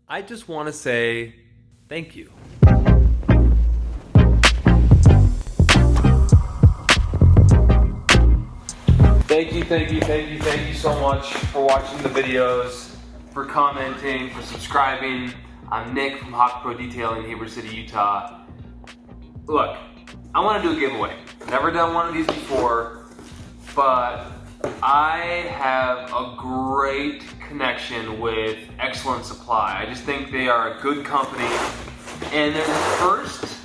I just want to say thank you. Thank you so much for watching the videos, for commenting, for subscribing. I'm Nick from Hawk Pro Detailing, Heber City, Utah. Look, I want to do a giveaway. Never done one of these before, but I have a great connection with Excellent Supply. I just think they are a good company, and they're the first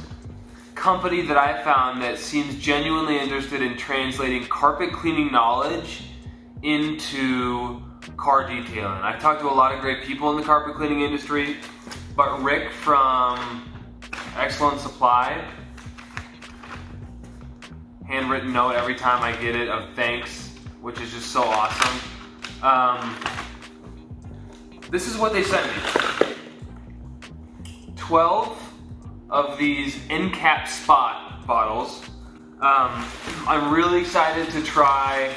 company that I found that seems genuinely interested in translating carpet cleaning knowledge into car detailing. I've talked to a lot of great people in the carpet cleaning industry, but Rick from Excellent Supply, handwritten note every time I get it of thanks, which is just so awesome. This is what they sent me. 12 of these end cap spot bottles. I'm really excited to try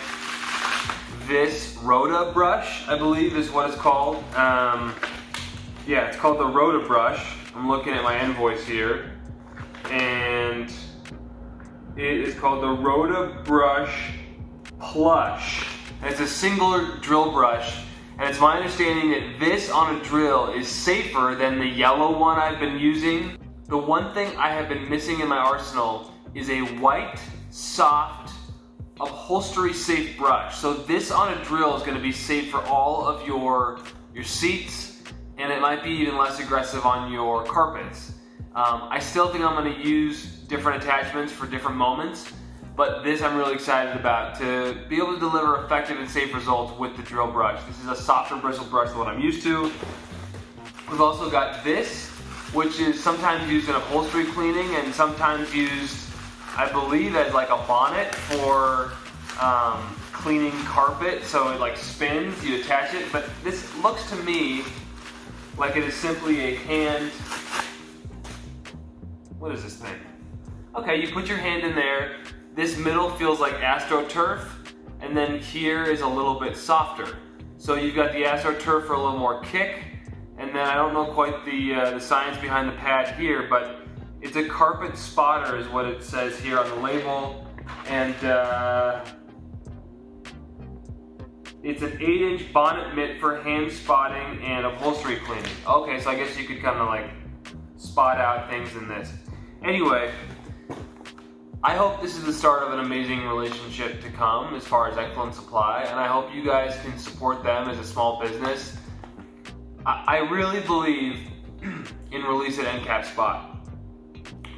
this Rhoda brush, I believe is what it's called. Yeah, it's called the Rhoda brush. I'm looking at my invoice here, and it is called the Rhoda Brush Plush. And it's a singular drill brush, and it's my understanding that this on a drill is safer than the yellow one I've been using. The one thing I have been missing in my arsenal is a white, soft, upholstery safe brush. So this on a drill is going to be safe for all of your seats, and it might be even less aggressive on your carpets. I still think I'm going to use different attachments for different moments, but this I'm really excited about, to be able to deliver effective and safe results with the drill brush. This is a softer bristle brush than what I'm used to. We've also got this, which is sometimes used in upholstery cleaning and sometimes used, I believe, as like a bonnet for cleaning carpet. So it like spins, you attach it, but this looks to me like it is simply a hand, what is this thing? Okay, you put your hand in there. This middle feels like AstroTurf, and then here is a little bit softer. So you've got the AstroTurf for a little more kick, and then I don't know quite the science behind the pad here, but it's a carpet spotter is what it says here on the label, and it's an 8-inch bonnet mitt for hand spotting and upholstery cleaning. Okay, so I guess you could kind of like spot out things in this. Anyway, I hope this is the start of an amazing relationship to come as far as Excellent Supply, and I hope you guys can support them as a small business. I really believe in release at end cap spot.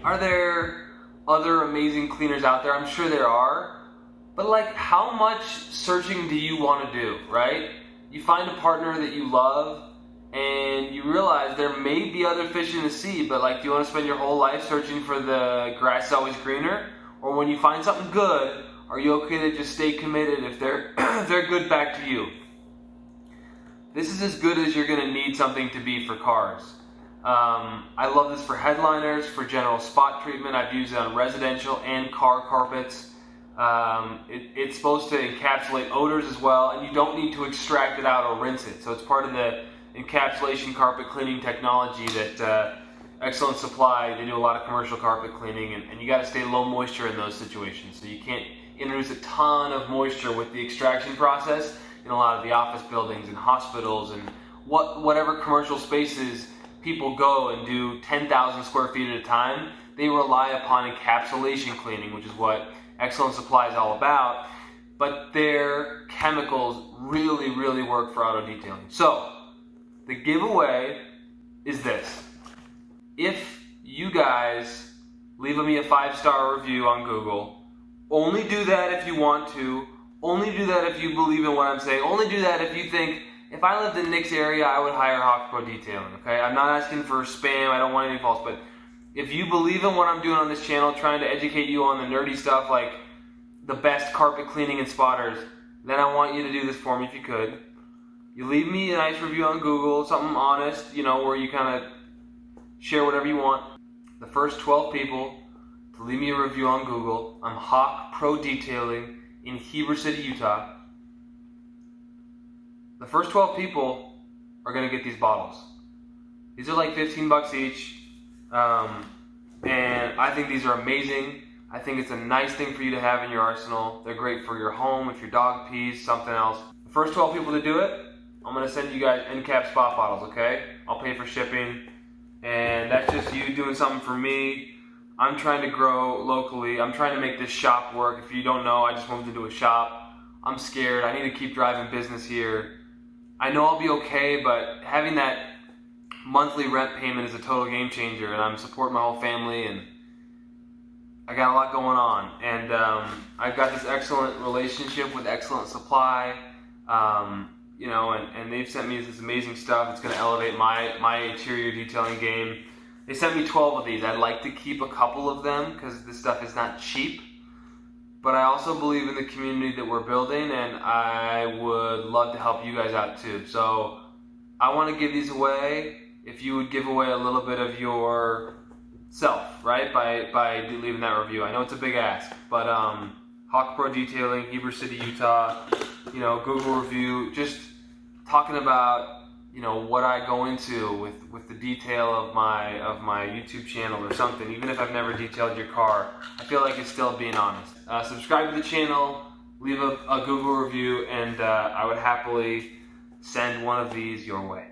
Are there other amazing cleaners out there? I'm sure there are, but like, how much searching do you want to do, right? You find a partner that you love, and you realize there may be other fish in the sea, but like, do you want to spend your whole life searching for the grass is always greener? Or when you find something good, are you okay to just stay committed if they're they're good back to you? This is as good as you're going to need something to be for cars. I love this for headliners, for general spot treatment. I've used it on residential and car carpets. It's supposed to encapsulate odors as well, and you don't need to extract it out or rinse it. So it's part of the encapsulation carpet cleaning technology that Excellent Supply, they do a lot of commercial carpet cleaning, and you got to stay low moisture in those situations. So you can't introduce a ton of moisture with the extraction process in a lot of the office buildings and hospitals and whatever commercial spaces people go and do 10,000 square feet at a time. They rely upon encapsulation cleaning, which is what Excellent Supply is all about, but their chemicals really, really work for auto detailing. So the giveaway is this. If you guys leave me a 5-star review on Google, only do that if you want to, only do that if you believe in what I'm saying, only do that if you think, if I lived in Nick's area, I would hire Hawk Pro Detailing, okay? I'm not asking for spam, I don't want anything false, but if you believe in what I'm doing on this channel, trying to educate you on the nerdy stuff like the best carpet cleaning and spotters, then I want you to do this for me if you could. You leave me a nice review on Google, something honest, you know, where you kind of share whatever you want. The first 12 people to leave me a review on Google, I'm Hawk Pro Detailing in Heber City, Utah. The first 12 people are gonna get these bottles. These are like 15 bucks each. And I think these are amazing. I think it's a nice thing for you to have in your arsenal. They're great for your home, if your dog pees, something else. The first 12 people to do it, I'm gonna send you guys end cap spot bottles, okay? I'll pay for shipping. And that's just you doing something for me. I'm trying to grow locally. I'm trying to make this shop work. If you don't know, I just moved into a shop. I'm scared. I need to keep driving business here. I know I'll be okay, but having that monthly rent payment is a total game changer, and I'm supporting my whole family, and I got a lot going on. And I've got this excellent relationship with Excellent Supply, you know, and they've sent me this amazing stuff. It's going to elevate my interior detailing game. They sent me 12 of these. I'd like to keep a couple of them because this stuff is not cheap. But I also believe in the community that we're building, and I would love to help you guys out too. So I want to give these away. If you would give away a little bit of your self, right, by leaving that review. I know it's a big ask, but Hawk Pro Detailing, Heber City, Utah, you know, Google review, just talking about, you know, what I go into with the detail of my YouTube channel or something. Even if I've never detailed your car, I feel like it's still being honest. Subscribe to the channel, leave a Google review, and I would happily send one of these your way.